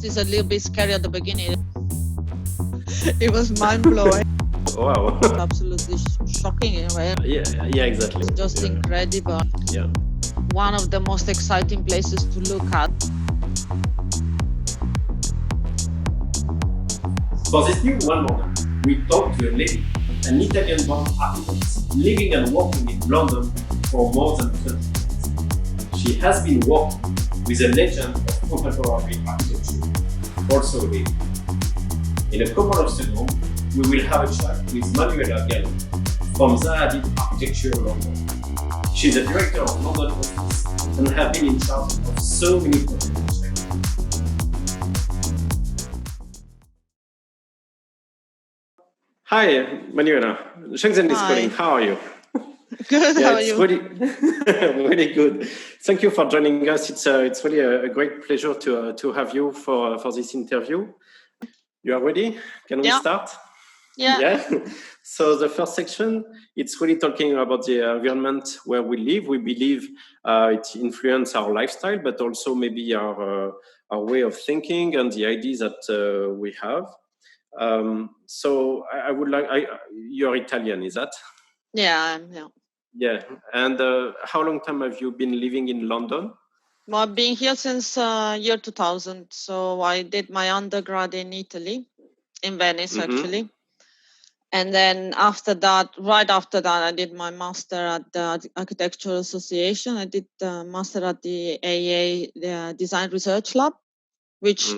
It's a little bit scary at the beginning. It was mind-blowing. Wow. Absolutely shocking in a way. Yeah, exactly. It's just incredible. Yeah. One of the most exciting places to look at. For this new one moment, we talked to a lady, an Italian-born architect, living and working in London for more than 20 years. She has been working with a legend of contemporary architecture, also a lady. In a couple of seconds, we will have a chat with Manuela Gatto from Zaha Hadid Architecture London. She's a director of London office and has been in charge of so many projects. Hi, Manuela. Shenzhen is calling. How are you? Good. How are you? Really, really good. Thank you for joining us. It's really a great pleasure to have you for this interview. You are ready? Can we start? Yeah. So the first section, it's really talking about the environment where we live. We believe it influences our lifestyle, but also maybe our way of thinking and the ideas that we have. So I would like, you're Italian, is that? Yeah, I am. Yeah. And how long time have you been living in London? Well, I've been here since year 2000. So I did my undergrad in Italy, in Venice, actually. And then right after that, I did my master at the Architectural Association. I did the master at the AA, the Design Research Lab, which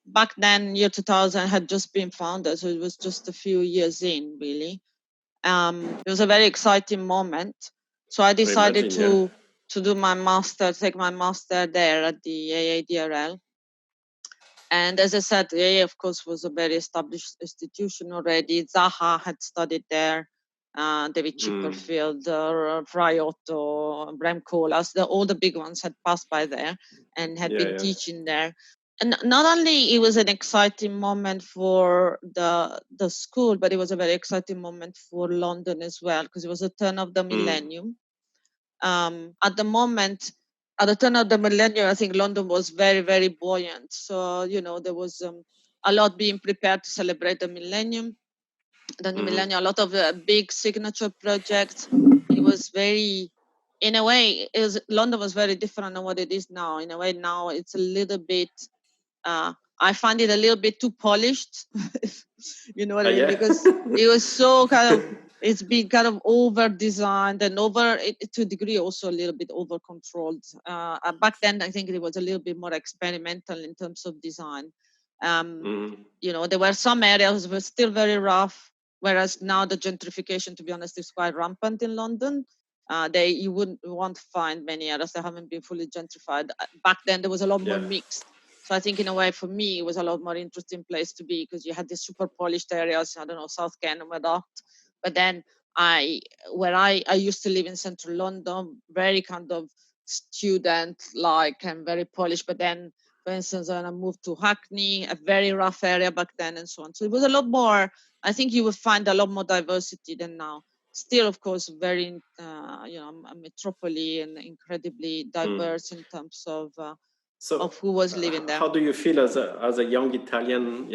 back then, year 2000, had just been founded. So it was just a few years in, really. It was a very exciting moment. So I decided to do my master, take my master there at the AADRL. And as I said, the AA, of course, was a very established institution already. Zaha had studied there, David Chipperfield, Friotto, Bram Koolhaas, all the big ones had passed by there and had been teaching there. And not only it was an exciting moment for the school, but it was a very exciting moment for London as well, because it was the turn of the millennium. At the turn of the millennium, I think London was very, very buoyant. So, there was a lot being prepared to celebrate the millennium. The new millennium, a lot of big signature projects. It was very, in a way, London was very different than what it is now. In a way, now it's a little bit, I find it a little bit too polished. You know what I mean? Because it was so it's been kind of over-designed and to a degree also a little bit over-controlled. Back then, I think it was a little bit more experimental in terms of design. There were some areas that were still very rough, whereas now the gentrification, to be honest, is quite rampant in London. You won't find many areas that haven't been fully gentrified. Back then, there was a lot more mixed. So I think in a way, for me, it was a lot more interesting place to be because you had these super polished areas, I don't know, South Kent and whatnot. But then I used to live in central London, very kind of student-like and very polished. But then, for instance, when I moved to Hackney, a very rough area back then and so on. So it was a lot more, I think you would find a lot more diversity than now. Still, of course, very, a metropolis and incredibly diverse in terms of who was living there. How do you feel as a young Italian,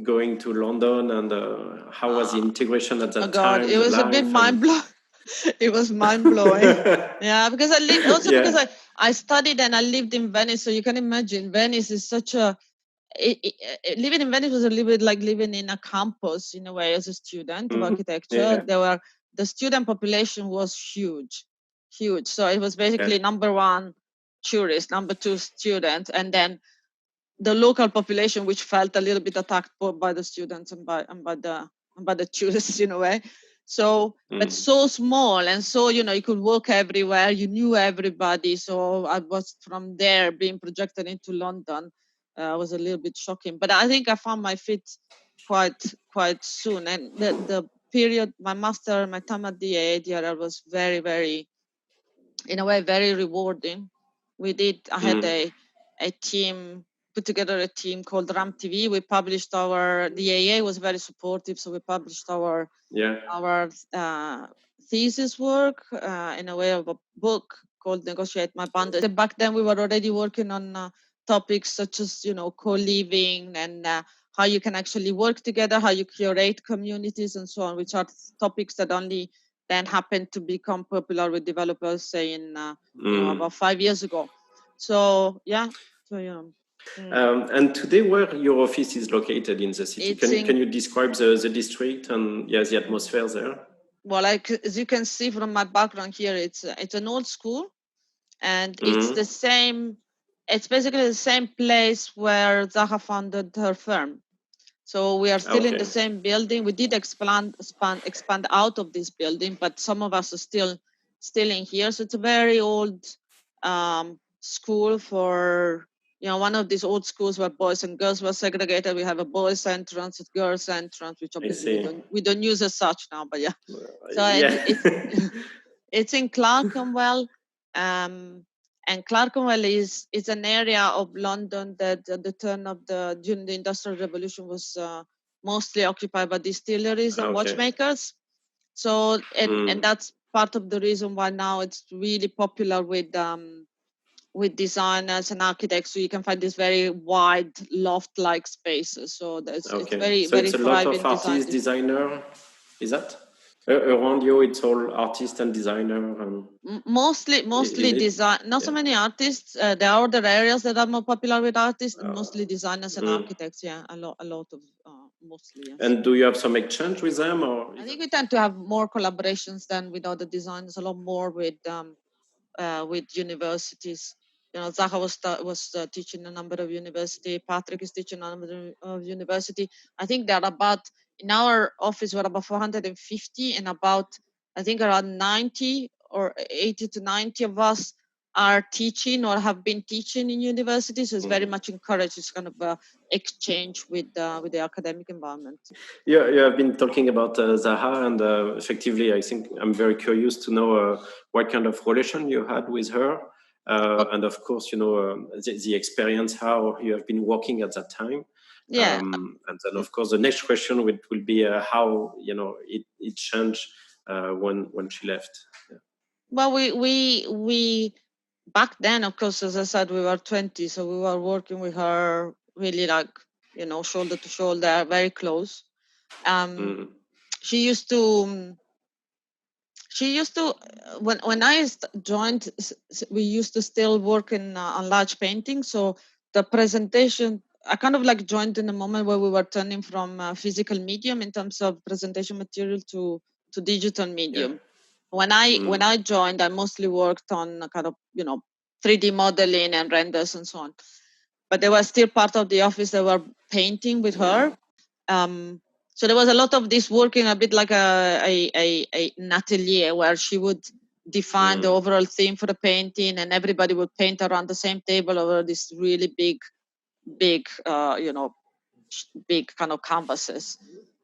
going to London, and how was the integration at that time? It was a bit mind-blowing. It was mind-blowing. Yeah, because because I studied and I lived in Venice, so you can imagine Venice is such a living in Venice was a little bit like living in a campus in a way as a student of architecture. The student population was huge. So it was basically number one tourist, number two student, and then the local population, which felt a little bit attacked both by the students and by the tourists in a way. So, but so small, and so you could walk everywhere. You knew everybody. So I was from there being projected into London. Was a little bit shocking, but I think I found my feet quite soon. And the period, my time at the ADRL was very, very, in a way, very rewarding. I had a team, put together a team called RAM TV. We published the AA was very supportive. So we published our thesis work in a way of a book called Negotiate My Boundaries. Back then we were already working on topics such as, co-living and how you can actually work together, how you curate communities and so on, which are topics that only then happened to become popular with developers, say in, about 5 years ago. So, yeah. So, yeah. And today, where your office is located in the city, can you describe the district and the atmosphere there? Well, as you can see from my background here, it's an old school, and it's the same. It's basically the same place where Zaha founded her firm. So we are still in the same building. We did expand out of this building, but some of us are still in here. So it's a very old school for, one of these old schools where boys and girls were segregated. We have a boys' entrance, a girls' entrance, which obviously we don't use as such now. But yeah, so it's in Clerkenwell. And Clerkenwell is an area of London that at the turn of during the Industrial Revolution was mostly occupied by distilleries and watchmakers. So and that's part of the reason why now it's really popular with designers and architects. So you can find these very wide loft-like spaces. So it's very, so very it's a lot of artists, designer. Is that? Around you, it's all artists and designer. And mostly design. Not so many artists. There are other areas that are more popular with artists, and mostly designers and architects. Yeah, a lot of mostly. Yes. And do you have some exchange with them, or? I think we tend to have more collaborations than with other designers. A lot more with universities. Zaha was teaching a number of university. Patrick is teaching a number of university. I think there are about, in our office, we're about 450, and about, I think, around 90 or 80 to 90 of us are teaching or have been teaching in universities. So it's very much encouraged. It's kind of exchange with the academic environment. You have been talking about Zaha, and effectively, I think I'm very curious to know what kind of relation you had with her. And of course, the experience, how you have been working at that time. Yeah. And then, of course, the next question will be how it changed when she left. Yeah. Well, we back then, of course, as I said, we were 20, so we were working with her really like, shoulder to shoulder, very close. She used to when I joined, we used to still work on large painting. So the presentation, I kind of like joined in a moment where we were turning from physical medium in terms of presentation material to digital medium. Yeah. When I joined, I mostly worked on kind of 3D modeling and renders and so on. But there was still part of the office that were painting with her. So there was a lot of this working a bit like an atelier where she would define the overall theme for the painting, and everybody would paint around the same table over this really big, big kind of canvases.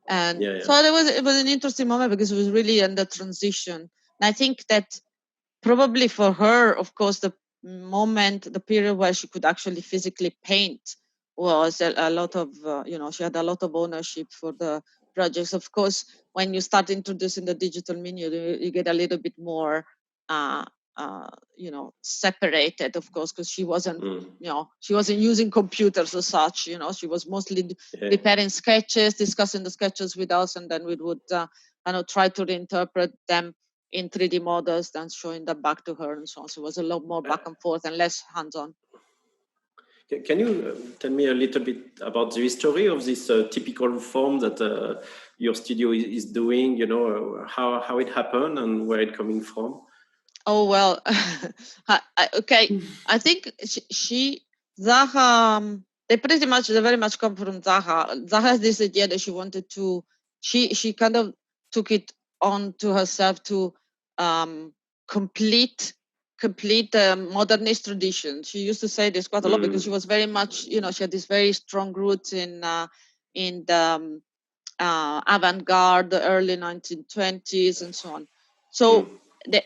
And so it was an interesting moment because it was really in the transition. And I think that probably for her, of course, the period where she could actually physically paint was a lot of, she had a lot of ownership for the projects. Of course, when you start introducing the digital menu, you get a little bit more, separated, of course, because she wasn't, she wasn't using computers as such. She was mostly preparing sketches, discussing the sketches with us, and then we would try to reinterpret them in 3D models, then showing them back to her and so on. So it was a lot more back and forth and less hands-on. Can you tell me a little bit about the history of this typical form that your studio is doing? How it happened and where it coming from? Oh well, okay. I think Zaha. They very much come from Zaha. Zaha has this idea that she wanted to. She kind of took it on to herself to complete the modernist tradition. She used to say this quite a lot because she was very much, she had this very strong roots in the avant-garde, the early 1920s and so on. So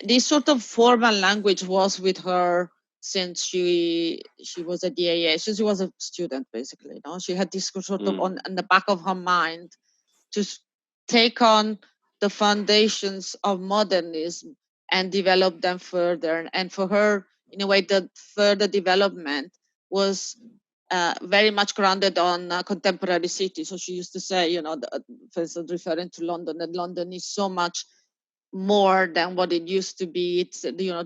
this sort of formal language was with her since she was at the AA, since she was a student, basically. She had this sort of on the back of her mind to take on the foundations of modernism and develop them further. And for her, in a way, the further development was very much grounded on contemporary city. So she used to say, you know, for instance, referring to London, that London is so much more than what it used to be. It's, you know,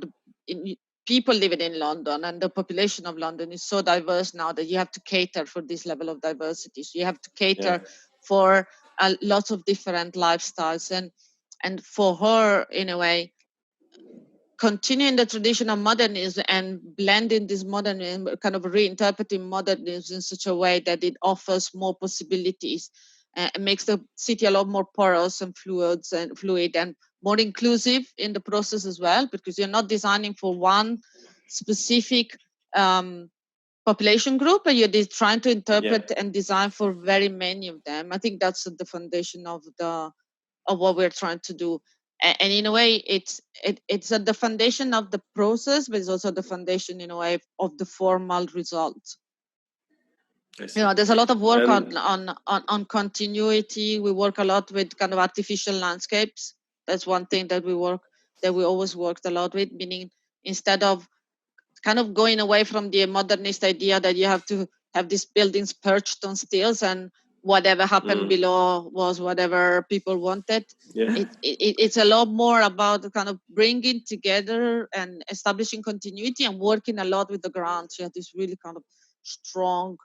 people living in London and the population of London is so diverse now that you have to cater for this level of diversity. So you have to cater for lots of different lifestyles. And for her, in a way, continuing the tradition of modernism and blending this modernism, kind of reinterpreting modernism in such a way that it offers more possibilities and makes the city a lot more porous and fluid and more inclusive in the process as well, because you're not designing for one specific population group, but you're trying to interpret and design for very many of them. I think that's the foundation of what we're trying to do. And in a way, it's at the foundation of the process, but it's also the foundation, in a way, of the formal result. You know, there's a lot of work on continuity. We work a lot with kind of artificial landscapes. That's one thing that we always worked a lot with, meaning instead of kind of going away from the modernist idea that you have to have these buildings perched on stilts and whatever happened below was whatever people wanted. It's a lot more about kind of bringing together and establishing continuity and working a lot with the ground. So you have this really kind of strong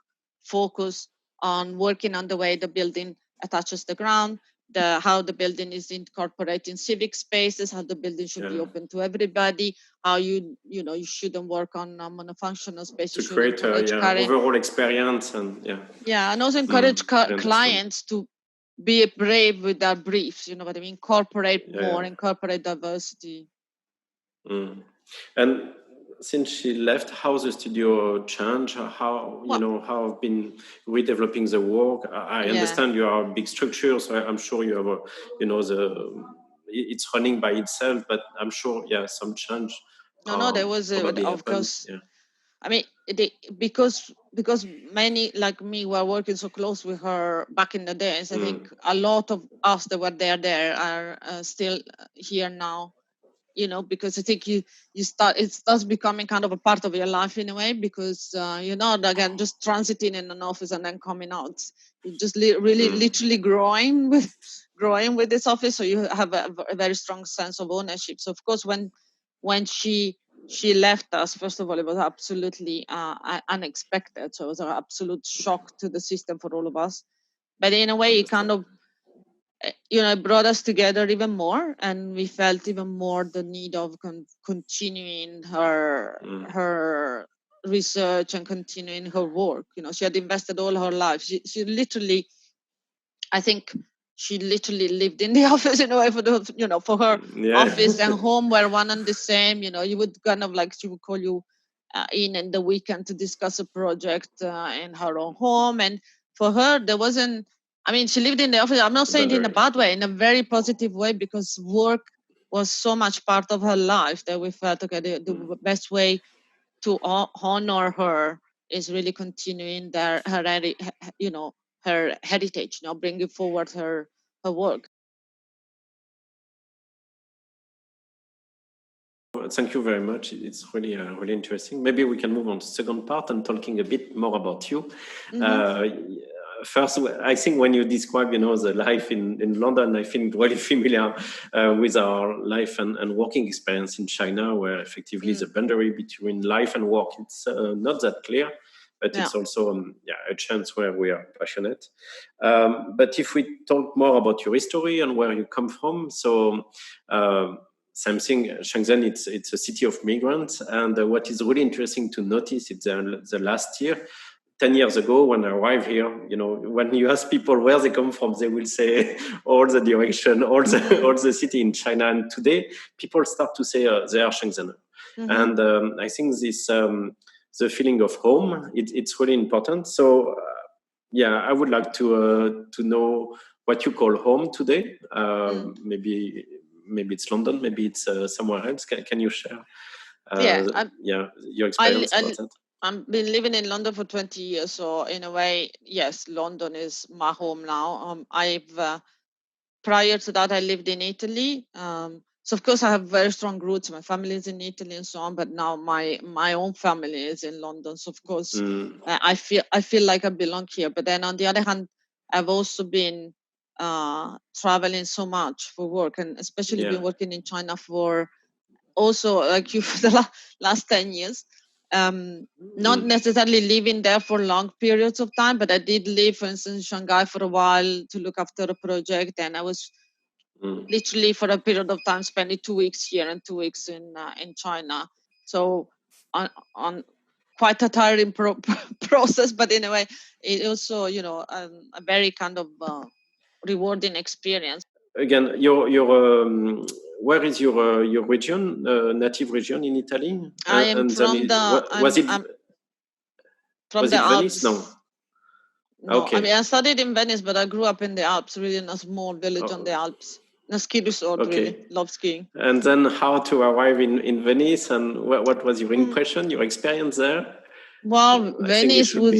focus on working on the way the building attaches the ground, how the building is incorporating civic spaces, how the building should be open to everybody, how you shouldn't work on monofunctional space. To create overall experience and and also encourage clients to be brave with their briefs. You know what I mean? Incorporate more, incorporate diversity. And since she left, how the studio changed? How how have been redeveloping the work? I understand you are a big structure, so I'm sure you have it's running by itself, but I'm sure some change. No, there was of course. I mean, because many like me were working so close with her back in the days. I think a lot of us that were there are still here now. You know, because I think it starts becoming kind of a part of your life in a way, because you're not, again, just transiting in an office and then coming out. You're just literally growing with this office, so you have a very strong sense of ownership. So of course, when she left us, first of all, it was absolutely unexpected. So it was an absolute shock to the system for all of us. But in a way, it kind of brought us together even more, and we felt even more the need of continuing her research and continuing her work. You know, she had invested all her life. She literally, I think, she literally lived in the office in a way for her office and home were one and the same. You know, you would kind of like, she would call you in the weekend to discuss a project in her own home. And for her, there wasn't, I mean, she lived in the office. I'm not saying it in a bad way, in a very positive way, because work was so much part of her life that we felt, okay, the best way to honor her is really continuing her heritage, bringing forward her work. Thank you very much. It's really really interesting. Maybe we can move on to the second part and talking a bit more about you. First, I think when you describe, the life in London, I feel really familiar with our life and working experience in China, where effectively the boundary between life and work, it's not that clear, but it's also a chance where we are passionate. But if we talk more about your history and where you come from, so same thing, Shenzhen, it's a city of migrants. And what is really interesting to notice is the last year, 10 years ago, when I arrived here, when you ask people where they come from, they will say all the direction, all the city in China. And today, people start to say they are Shenzhener. And I think this, the feeling of home, it's really important. So, I would like to know what you call home today. Maybe it's London, maybe it's somewhere else. Can you share your experience about that? I've been living in London for 20 years, so in a way, yes, London is my home now. Prior to that, I lived in Italy. So of course I have very strong roots. My family is in Italy and so on, but now my own family is in London. So of course I feel like I belong here. But then on the other hand, I've also been traveling so much for work, and especially been working in China for also like you for the last 10 years. Not necessarily living there for long periods of time, but I did live, for instance, in Shanghai for a while to look after a project, and I was literally for a period of time spending 2 weeks here and 2 weeks in China. So on quite a tiring process, but in a way, it also a very kind of rewarding experience. Again, where is your region, native region in Italy? I am and from then the I'm from was the it Venice? Alps. No, Okay. I mean I studied in Venice, but I grew up in the Alps, really in a small village on the Alps. A ski resort, really. Love skiing. And then how to arrive in Venice, and what was your impression, your experience there? Well, Venice was,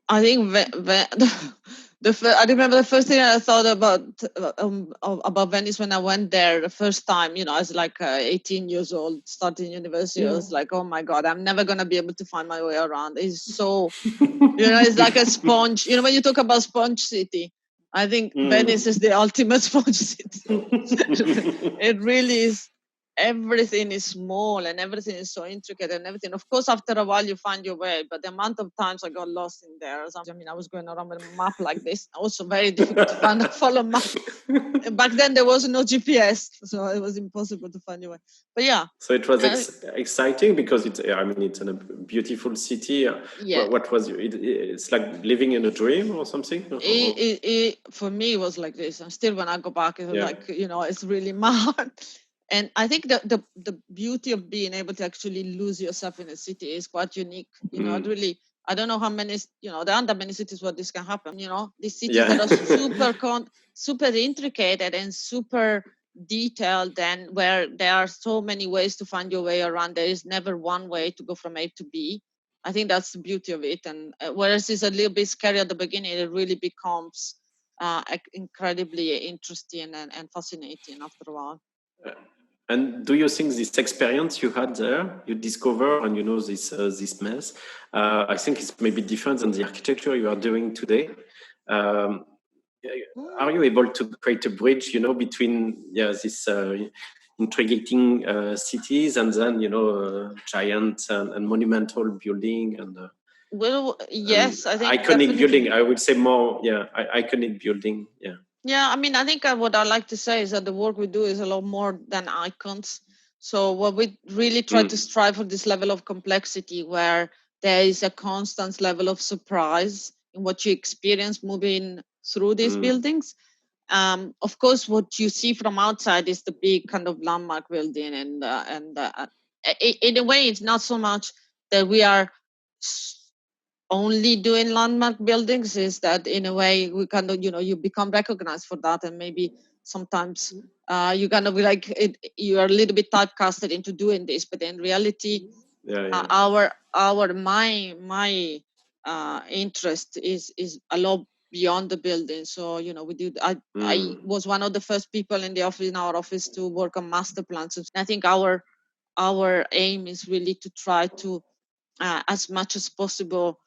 I think, I remember the first thing I thought about Venice when I went there the first time. I was like 18 years old, starting university. I was like, oh my God, I'm never going to be able to find my way around. It's so, it's like a sponge. When you talk about sponge city, I think Venice is the ultimate sponge city. It really is. Everything is small and everything is so intricate and everything. Of course, after a while you find your way, but the amount of times I got lost in there. I mean, I was going around with a map like this. Also very difficult to follow map. Back then there was no GPS, so it was impossible to find your way. But yeah. So it was exciting because it's in a beautiful city. Yeah. What was it's like living in a dream or something? For me, it was like this. And still, when I go back, it's like it's really my heart. And I think the beauty of being able to actually lose yourself in a city is quite unique. I don't know how many, there aren't that many cities where this can happen. These cities that are super intricate and super detailed, and where there are so many ways to find your way around. There is never one way to go from A to B. I think that's the beauty of it. And whereas it's a little bit scary at the beginning, it really becomes incredibly interesting and fascinating after a while. And do you think this experience you had there, you discover, and this mess, I think it's maybe different than the architecture you are doing today. Are you able to create a bridge, between this intriguing cities and then giant and monumental building and well, yes, I think iconic definitely. building. I would say more, iconic building. Yeah, I mean, I think what I like to say is that the work we do is a lot more than icons. So what we really try to strive for this level of complexity, where there is a constant level of surprise in what you experience moving through these buildings. Of course, what you see from outside is the big kind of landmark building, and in a way, it's not so much that we are only doing landmark buildings. Is that in a way we kind of you become recognized for that, and maybe sometimes you kind of be like you are a little bit typecasted into doing this, but in reality, my interest is a lot beyond the building. So we did. I was one of the first people in our office to work on master plans. And I think our aim is really to try to as much as possible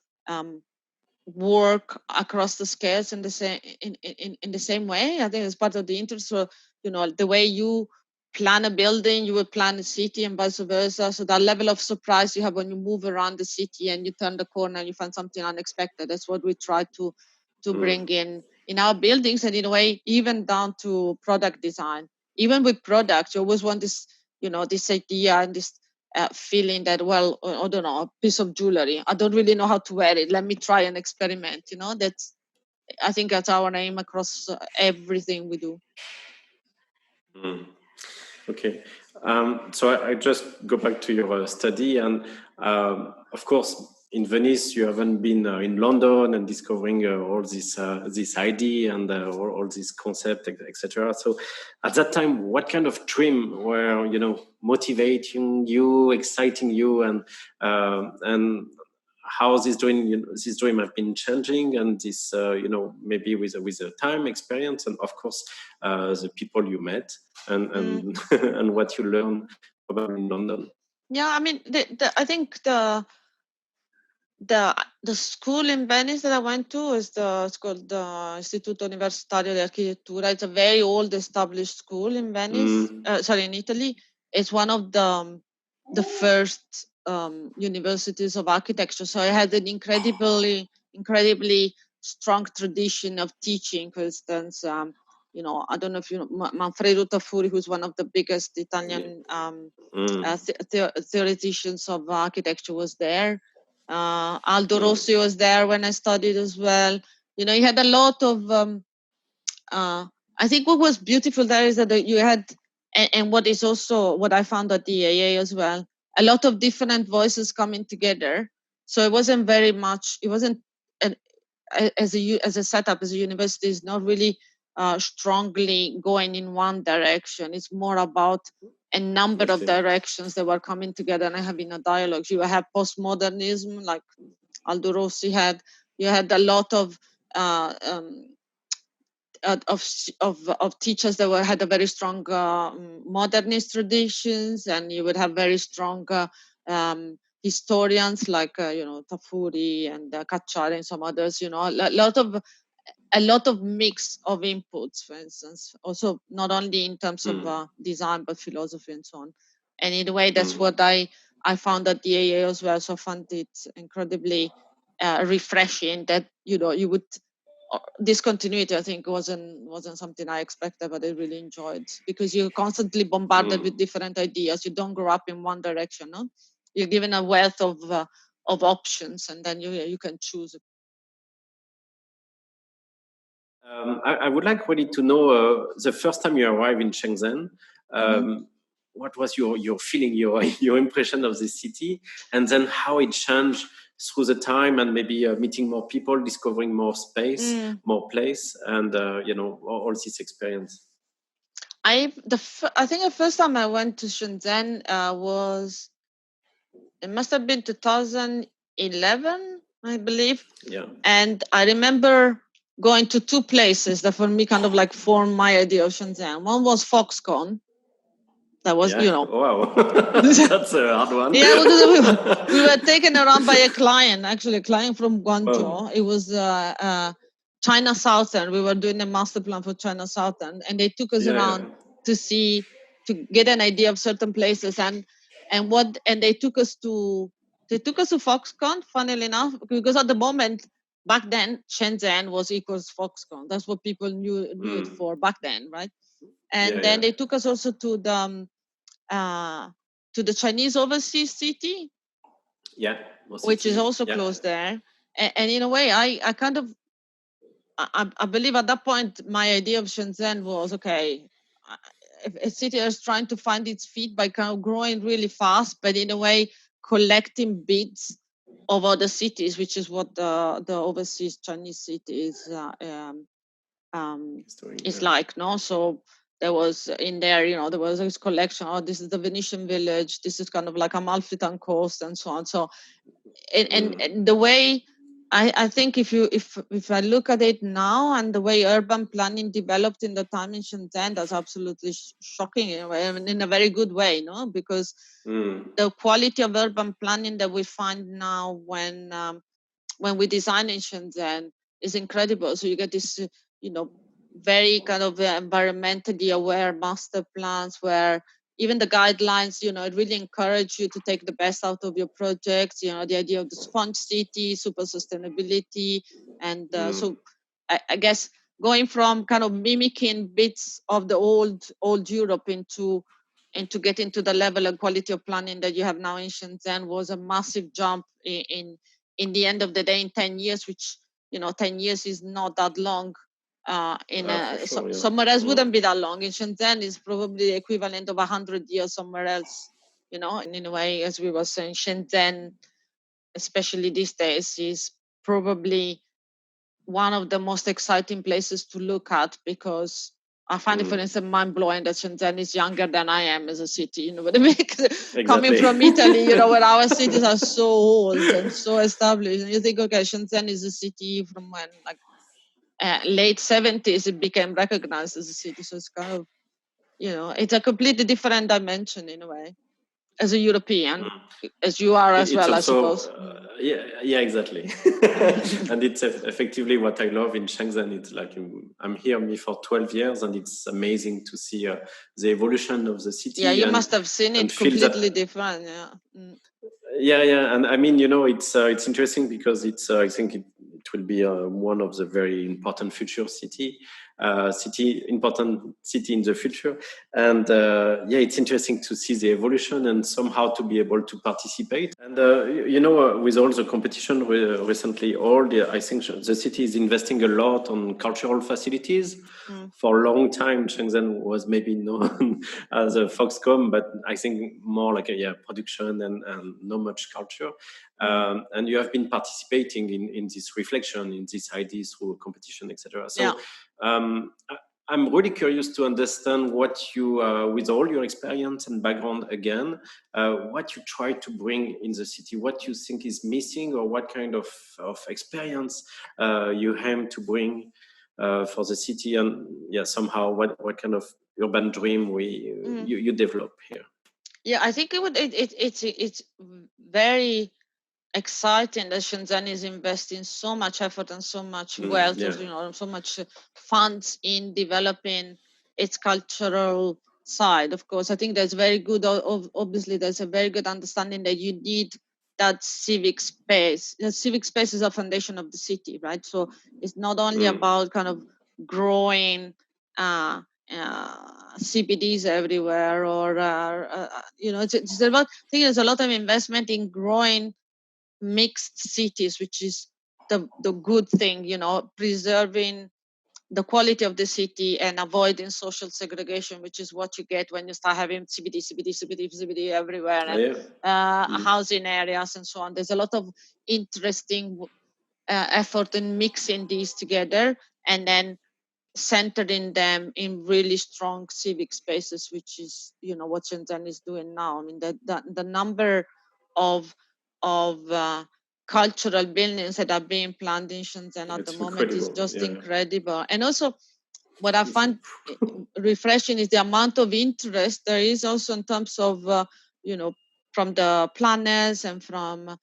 work across the scales in the same in the same way. I think it's part of the interest. So the way you plan a building, you will plan a city, and vice versa. So that level of surprise you have when you move around the city and you turn the corner and you find something unexpected. That's what we try to bring in our buildings, and in a way even down to product design. Even with products, you always want this this idea and this feeling that, well, I don't know, a piece of jewelry, I don't really know how to wear it, let me try and experiment. That's, I think that's our aim across everything we do. Okay, so I just go back to your study, and of course in Venice you haven't been in London and discovering all this idea and all this concept, etc. So at that time, what kind of dream were motivating you, exciting you, and how this dream have been changing, and this maybe with the time experience, and of course the people you met, and and what you learn probably in London. Yeah, I mean, I think the school in Venice that I went to it's called the Istituto Universitario di Architettura. It's a very old established school in Venice. In Italy. It's one of the first universities of architecture. So it had an incredibly strong tradition of teaching. For instance, I don't know if you know Manfredo Tafuri, who's one of the biggest Italian theoreticians of architecture, was there. Aldo Rossi was there when I studied as well. You had a lot of. I think what was beautiful there is that you had, and what is also what I found at the AA as well, a lot of different voices coming together. So it wasn't very much. It wasn't as a setup as a university is not really strongly going in one direction. It's more about a number of directions that were coming together and having a dialogue. You have postmodernism, like Aldo Rossi had. You had a lot of teachers that had a very strong modernist traditions, and you would have very strong historians like Tafuri and Cacciari and some others. A lot of mix of inputs, for instance, also not only in terms of design but philosophy and so on. And in a way, that's what I found at the AA as well. So I found it incredibly refreshing that you would. This continuity, I think, wasn't something I expected, but I really enjoyed, because you're constantly bombarded with different ideas. You don't grow up in one direction. No? You're given a wealth of options, and then you can choose. I would like really to know the first time you arrived in Shenzhen. What was your feeling, your impression of the city, and then how it changed through the time, and maybe meeting more people, discovering more space, more place, and all this experience. I think the first time I went to Shenzhen it must have been 2011, I believe. Yeah. And I remember going to two places that for me kind of like formed my idea of Shenzhen. One was Foxconn. That was, Wow. That's a hard one. Yeah, because we were taken around by a client from Guangzhou. Wow. It was China Southern. We were doing a master plan for China Southern, and they took us around to get an idea of certain places, and they took us to Foxconn. Funnily enough, because at the moment back then Shenzhen was equals Foxconn. That's what people knew it for back then, right? And then they took us also to the Chinese overseas city, which is also close there. And in a way, I kind of, I believe at that point, my idea of Shenzhen was, okay, if a city is trying to find its feet by kind of growing really fast, but in a way collecting bits of other cities, which is what the overseas Chinese city is like, no? So there was in there, there was this collection. Oh, this is the Venetian village. This is kind of like Amalfitan coast and so on. So, and the way I think if I look at it now and the way urban planning developed in the time in Shenzhen, that's absolutely shocking in a way, in a very good way, no? Because the quality of urban planning that we find now when we design in Shenzhen is incredible. So you get this, very kind of environmentally aware master plans where even the guidelines, it really encourage you to take the best out of your projects. The idea of the sponge city, super sustainability, and so I guess going from kind of mimicking bits of the old Europe into getting to the level and quality of planning that you have now in Shenzhen was a massive jump in the end of the day in 10 years, which 10 years is not that long. Somewhere else wouldn't be that long. In Shenzhen is probably the equivalent of 100 years somewhere else, and in a way, as we were saying, Shenzhen, especially these days, is probably one of the most exciting places to look at, because I find it, for instance, mind-blowing that Shenzhen is younger than I am as a city. You know what I mean? Exactly. Coming from Italy, you know, where our cities are so old and so established, and you think, okay, Shenzhen is a city from when, like, late 70s, it became recognized as a city. So it's kind of, you know, it's a completely different dimension in a way, as a European, as you are as it's well, also, I suppose. Yeah, exactly. And it's effectively what I love in Shenzhen. It's like, I'm here for 12 years, and it's amazing to see the evolution of the city. Yeah, you must have seen it completely different. Yeah. Yeah, and I mean, you know, it's interesting because I think it will be one of the very important future important city in the future. And yeah, it's interesting to see the evolution and somehow to be able to participate. And you know, with all the competition recently, I think the city is investing a lot on cultural facilities. For a long time, Shenzhen was maybe known as a Foxconn, but I think more like a production and not much culture. And you have been participating in this reflection, in these ideas through competition, etc. So I'm really curious to understand what you, with all your experience and background again, what you try to bring in the city, what you think is missing, or what kind of experience you aim to bring for the city, and somehow what kind of urban dream you develop here. Yeah, I think it's very exciting that Shenzhen is investing so much effort and so much wealth, or, you know, so much funds in developing its cultural side. Of course, I think there's very good, obviously there's a very good understanding that you need that civic space. The civic space is a foundation of the city, right? So it's not only about kind of growing CBDs everywhere, or you know, it's about, I think there's a lot of investment in growing mixed cities, which is the good thing, you know, preserving the quality of the city and avoiding social segregation, which is what you get when you start having CBD everywhere, and housing areas and so on. There's a lot of interesting effort in mixing these together, and then centering them in really strong civic spaces, which is, you know, what Shenzhen is doing now. I mean, the number of cultural buildings that are being planned in Shenzhen at the moment is just incredible. And also, what I find refreshing is the amount of interest there is also in terms of, you know, from the planners and from,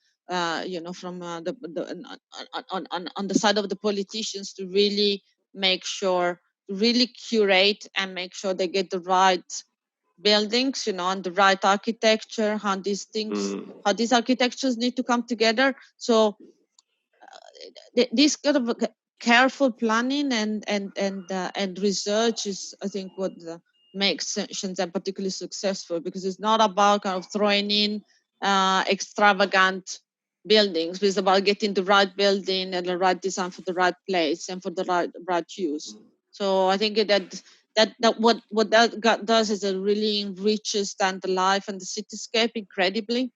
you know, from on the side of the politicians, to really make sure, really curate and make sure they get the right buildings, you know, and the right architecture, how these things, how these architectures need to come together. So this kind of careful planning and research is, I think, what makes Shenzhen particularly successful, because it's not about kind of throwing in extravagant buildings, but it's about getting the right building and the right design for the right place and for the right use. So I think that what that does is it really enriches then the life and the cityscape incredibly,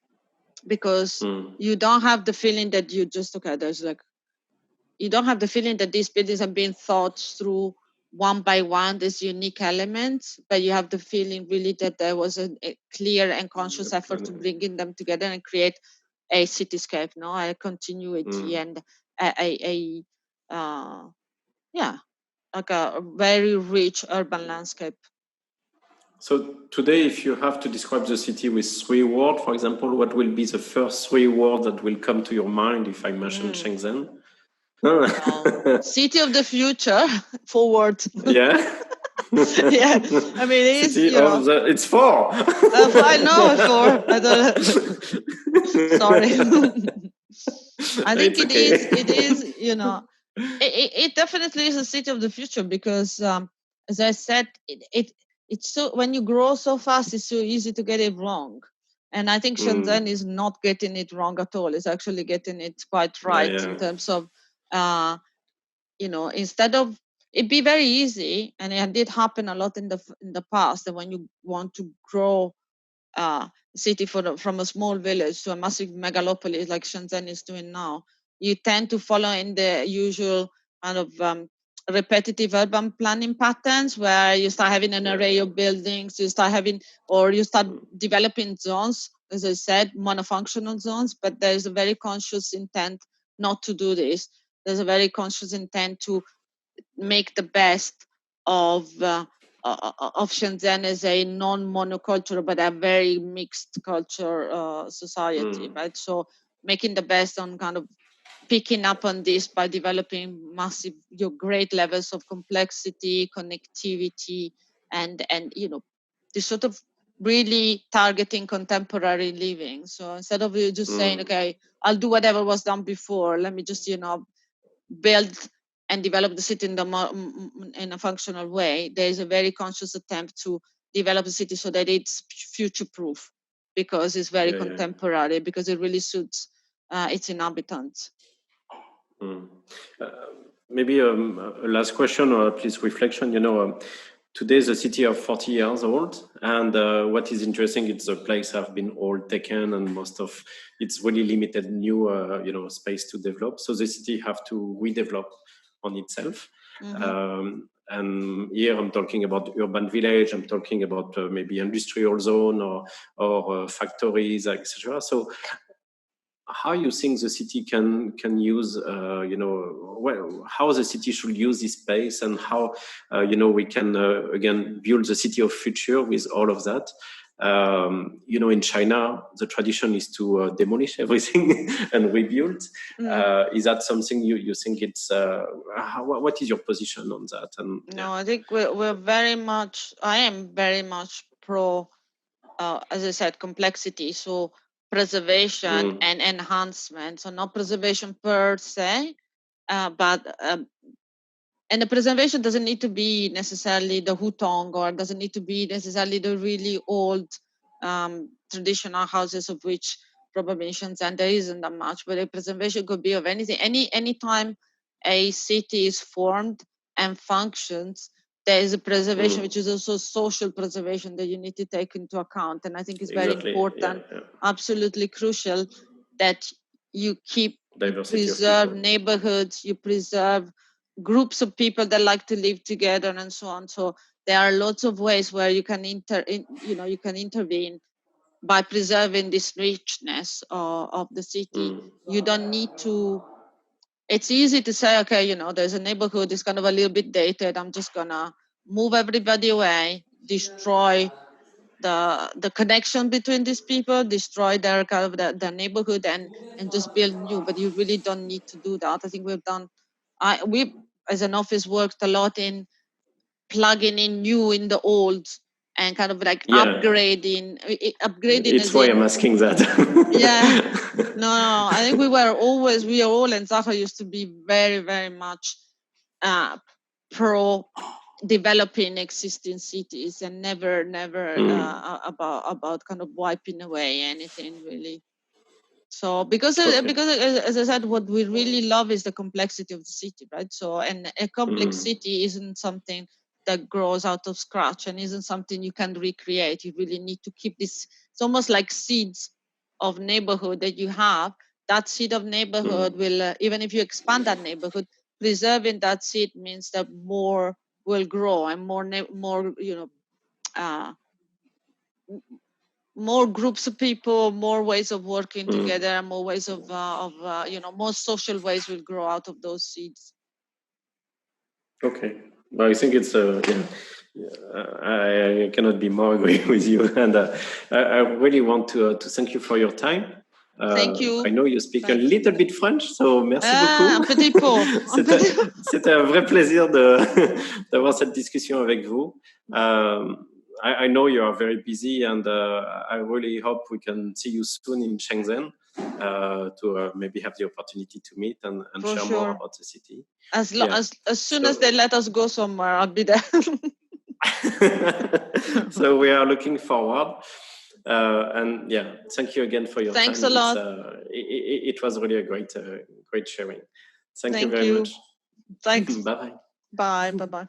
because you don't have the feeling that you just, okay, there's like, you don't have the feeling that these buildings are being thought through one by one, these unique elements, but you have the feeling really that there was a clear and conscious effort to bringing them together and create a cityscape, no, a continuity and like a very rich urban landscape. So today, if you have to describe the city with 3 words, for example, what will be the first 3 words that will come to your mind if I mention Shenzhen? City of the future, forward. Yeah. Yeah, I mean, it is, you know, it's 4. I know 4. I don't. Sorry. I think it is, you know, it definitely is a city of the future, because as I said, it's so, when you grow so fast, it's so easy to get it wrong. And I think Shenzhen is not getting it wrong at all. It's actually getting it quite right in terms of, you know, instead of, it'd be very easy, and it did happen a lot in the past, that when you want to grow city from a small village to a massive megalopolis like Shenzhen is doing now, you tend to follow in the usual kind of repetitive urban planning patterns where you start having an array of buildings, you start developing zones, as I said, monofunctional zones, but there's a very conscious intent not to do this. There's a very conscious intent to make the best of Shenzhen as a non-monocultural but a very mixed culture society, right? So making the best on kind of picking up on this by developing great levels of complexity, connectivity, and this sort of really targeting contemporary living. So instead of you just saying, okay, I'll do whatever was done before, let me just build and develop the city in a functional way, there is a very conscious attempt to develop the city so that it's future-proof, because it's very contemporary, because it really suits its inhabitants. Maybe a last question, or at least reflection. Today is a city of 40 years old, and what is interesting is the place have been all taken, and most of it's really limited new space to develop. So the city have to redevelop on itself. And here I'm talking about urban village. I'm talking about maybe industrial zone or factories, etc. So how you think the city can use how the city should use this space, and how we can again build the city of future with all of that. In China, the tradition is to demolish everything and rebuild. Is that something you think it's what is your position on that? And no, I think I am very much pro as I said, complexity. So preservation and enhancement. So not preservation per se, but and the preservation doesn't need to be necessarily the hutong, or doesn't need to be necessarily the really old traditional houses, of which probably in Shenzhen there isn't that much. But the preservation could be of anything. Any time a city is formed and functions, there is a preservation, which is also social preservation, that you need to take into account. And I think it's very important, absolutely crucial, that you preserve neighborhoods, you preserve groups of people that like to live together, and so on. So there are lots of ways where you can intervene by preserving this richness of the city. You don't need to. It's easy to say, okay, there's a neighborhood, it's kind of a little bit dated, I'm just gonna move everybody away, destroy the connection between these people, destroy their kind of the neighborhood, and just build new. But you really don't need to do that. I think we as an office worked a lot in plugging in new in the old, and kind of like upgrading. It's why I'm asking that. No, I think we are all, and Zaha used to be very, very much pro developing existing cities, and never about kind of wiping away anything, really. So because as I said, what we really love is the complexity of the city, right? So, and a complex city isn't something that grows out of scratch, and isn't something you can recreate. You really need to keep this. It's almost like seeds of neighborhood that you have. That seed of neighborhood will, even if you expand that neighborhood, preserving that seed means that more will grow, and more groups of people, more ways of working together, more ways of more social ways will grow out of those seeds. Okay, well, I think it's I cannot be more agree with you, and I really want to thank you for your time. Thank you. I know you speak a little bit French, so merci beaucoup. Un petit peu. C'était un vrai plaisir d'avoir cette discussion avec vous. I know you are very busy, and I really hope we can see you soon in Shenzhen to maybe have the opportunity to meet and share more about the city. As soon as they let us go somewhere, I'll be there. So we are looking forward. And thank you again for your time. Thanks a lot. It was really a great sharing. Thank you very much. Thanks. Bye-bye. Bye.